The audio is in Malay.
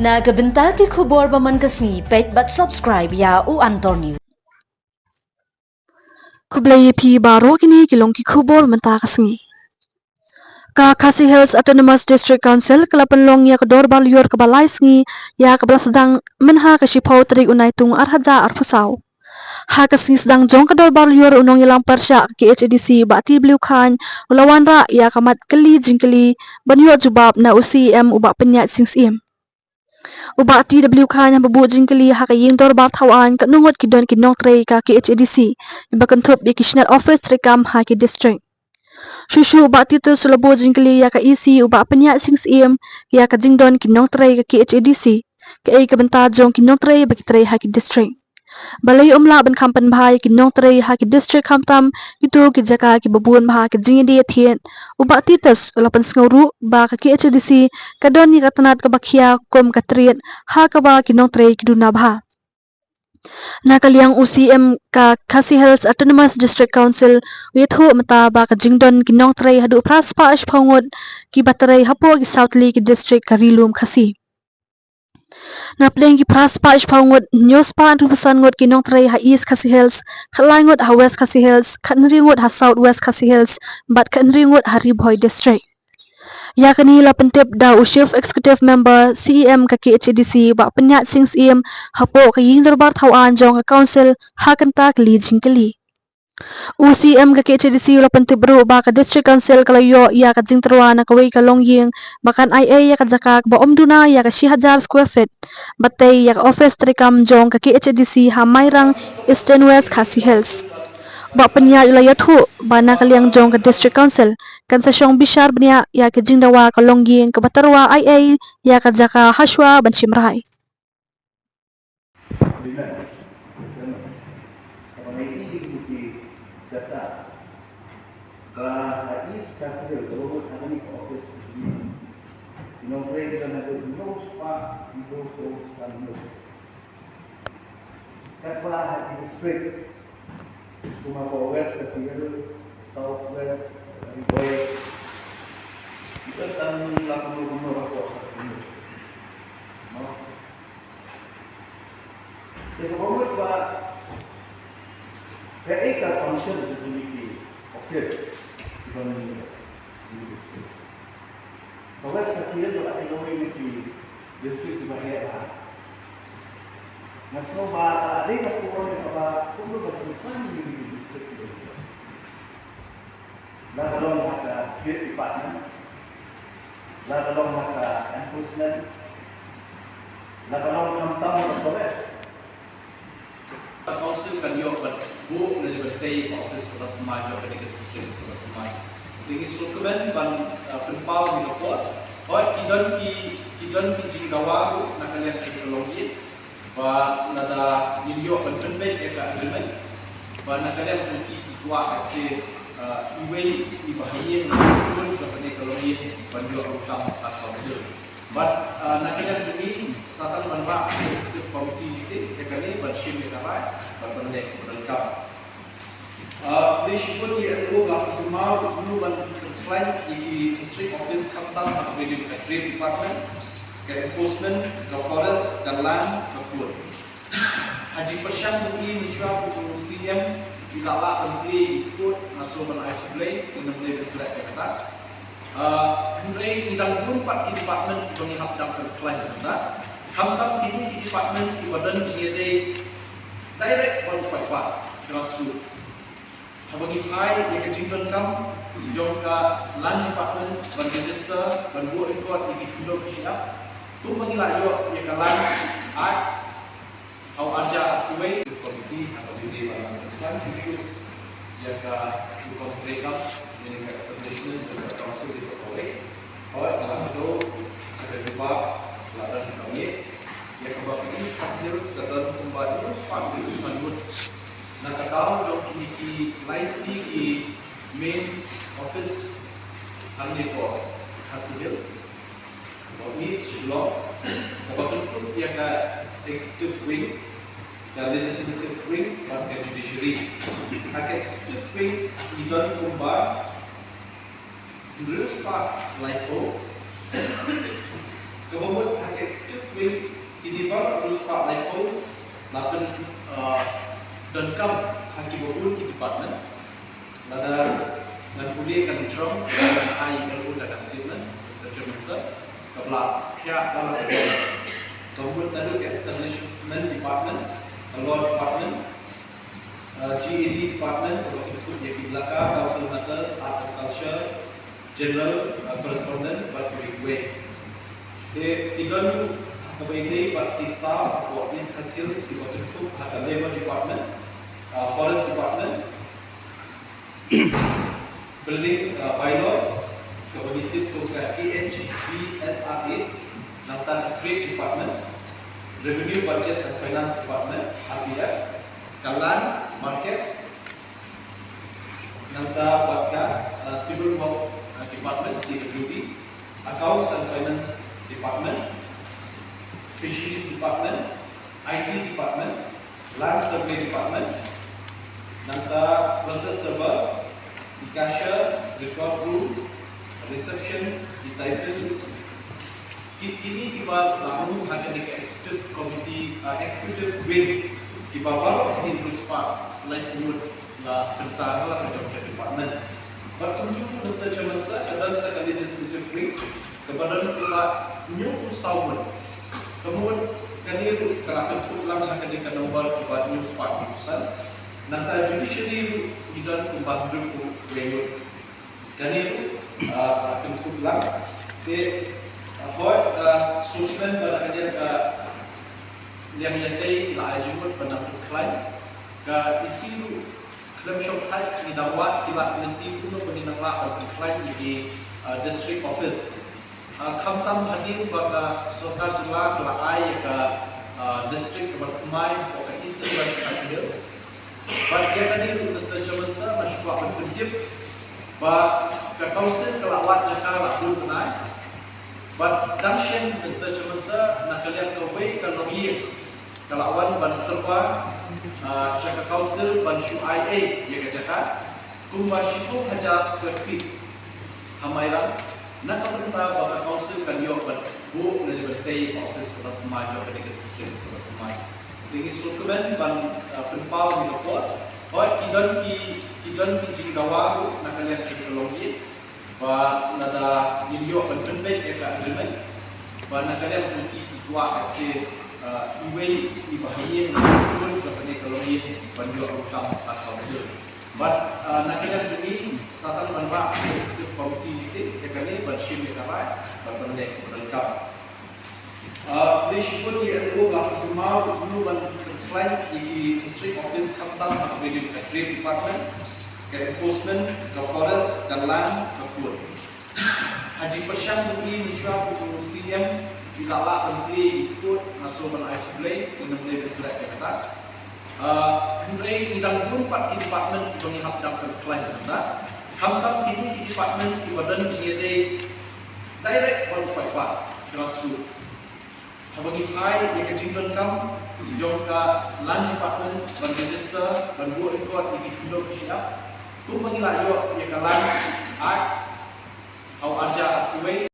Nagabenta ki khubor baman kasni pet but subscribe ya u Antonio. Kublai phi baro kini kilong ki khubor menta kasngi. Ka Khasi Hills Autonomous District Council kalapanlong ya kedor bal yor kebalai sngi ya kebala sedang menha ka shipau trik unai tung arhaja arpusaw. Ha kasngi sedang jong kedor bal yor unong yalang persya ki HADC bakti beliau khan ulawan ra ya kamat keli jingkeli banyo jubab na UCM ubak penyat sings im. Ubak TW khan yang bebu jingkeli ha ka ying dor bar thawan ka nungot ki don ki nong trei ka ki HADC ibakan thup bi kishnat office rekam ha ki district. Shushu ubak titu sulabo jingkeli ya ka EC ubak penyat sings im ya ka jingdon ki nong trei ka ki HADC ka ai ka benta jong ki nong trei bagi trei ha ki district. Balai umla ban kampan bahai ki nong trei ha ki district hamtam itu ki jaka ki babun bah ki jingdi thien ubak titus ulapan snguru ba ka ki HADC ka don ni katanat ka bakhia kom ka triet ha ka ba ki nong trei ki duna bah. Nakaliang UCM ka Khasi Hills Autonomous District Council wethu mata ba ka jingdon ki nong trei hadu praspa ash phongot ki batarai hapo ki Southly ki district ka rilum Khasi. Napleng ki praspa ash phongot news pa antu pesan ngot ki nong trei ha East Khasi Hills khalai ngot ha West Khasi Hills khanri ngot ha South West Khasi Hills bat khanri ngot ha Riboy district. Ya kani la pentip da Chief Executive Member CEM ka HADC ba penyat sings im hapo ka ying darbar thawan jong ka council ha kanta kli jingkeli. UCM ka HADC la pentip bro ba ka district council kalayo ya ka jingterwa na kawai ka longying bakan IA ya ka jakak ba omduna ya ka 1000 square feet batay ya ka office trikam jong ka HADC ha mairang Eastern West Khasi Hills. Ba penyat wilayah tu bana kaliang jong ke district council kan sasyong bishar bnia ya ke jingdawa ka longying ke batarwa IA ya ka jaka haswa ban shimrai. Cuma West kecil, South West, Riboy, kita akan lakukan rumah apa ini, no? Jadi kalau kita create a function di office, kita ini, West kecil tu ada yang di district bahaya. Masuk bah, ada yang kurang yang apa, kurang berkesan di district itu. Lah kalau ada police department, lah kalau ada enforcement, lah kalau tentang polis. Council kan yo but bu na stay office of my job in the district of my. Ini sukumen ban penpau di lapor. Oi kidon ki jinggawa na kalian teknologi. Ba nada video penpenbek eka agreement ba nakadem tuki kitwa se iway ibahiyin pun kapane kalori banyo utang council but nakadem tuki satan banba executive committee itu ekane bershim ekara berpendek berlengkap please put the alo ga kumau dulu ban plan di district office Kaptan Agriculture Trade Department ke enforcement, ke forest, ke land, ke pur. Haji Persyam mungkin niswa pukul CM tidak lah menteri ikut masuk menaik play dengan play berat kata. Henry tidak pun part department penghap dan berklaim kata. Hamtam kini di department di badan JD direct qualified part grassroots. Habagi hai yang kejimpan kam jongka land department berregister berbuat record di video siap. Tu mengilah yo yang kalan ai au aja kuwe komiti atau di dalam kan susu jaga hukum mereka ini establishment dan council di Pekawai. Awak dalam itu ada juga ladan kami yang kebab ini hasil sekadar kembali sepan itu sangat. Nak tahu dok ini likely di main office ane ko Khasi Hills. East Block, kebetulan yang ke executive wing dan legislative wing dan judiciary. Agak executive wing idon kumba, terus pak Laiko, Kemudian hak eksekutif will dilibat terus Pak Lepo lapen dan kam haki bobul di department lada dan budi kan drum dan ai kalau udah statement Mr. Chairman sir kepala pihak dalam kemudian lalu ke establishment department law department GED department untuk input yang di belakang council matters art and culture general correspondent but gue Tiga kebaiknya parti staff for these hasil dibentuk ada labor department, forest department, building bylaws, kemudian ke KHBSRA, nanti trade department, revenue budget and finance department, RBF, kalan market, nanti buatkan civil work department CWD, accounts and finance department, fisheries department, IT department, land survey department, nanti process server, cashier, record room, reception, typist. Ini kita lalu hanya di executive committee, executive wing di bawah ini terus Pak Light Wood lah tentara lah kerja department. Berkunjung Mr. Chairman saya dan saya legislative wing kepada kita new usawun. Kemudian kami itu kalau pulang akan dikenal kepada new party pusat. Nanti judiciary itu dan pembantu wayut. Kami itu akan pulang. Susunan berada ke yang nyata lah jumut penantu klaim ke isi klaim shop type di dakwah kita nanti puno peninanglah klaim di district office. Kamtam hadir bagi serta jela kelai ke district berkumai atau ke eastern bersedia. Bagi hadir Mr. Chairman sir masyarakat berkutip bagi ke council kelawat Jakarta pun naik. But dangshen Mr. Chairman sir nak kalian kawai kalau ye kelawan ban terba Jakarta Council ban UIA ye kerjakan kumba situ haja square feet hamairan nak pemerintah baka council kan yo ban bu le bertai office kepada pemain kepada district kepada pemain dengan dokumen ban penpal di report oi kidan ki jinggawa nak kalian kalau ye ba nada video penting ke agreement ba nak kalian cuti tua si iway ibahiye pun kepada koloni banjo utang atau council but nak kalian cuti satan manba executive committee itu kali bershim ke apa berpendek berlengkap pun dia itu lah mau dulu ban client di district office Kamtam di trade department ke enforcement, ke forest, ke land, ke port. Haji Persyam beri mesyuap untuk CM tidak lah menteri ikut masuk ban air play dengan menteri bergerak ke kata. Menteri tidak pun part department menghap dapat klien kata. Kamtam kini di department di badan GRA direct on 5 grassroots. Habagi hai yang kejimpan kam jom ke land department ban register ban buat record di video siap. Kung mangilayo, yung kalan, ay, aw aja at kuway,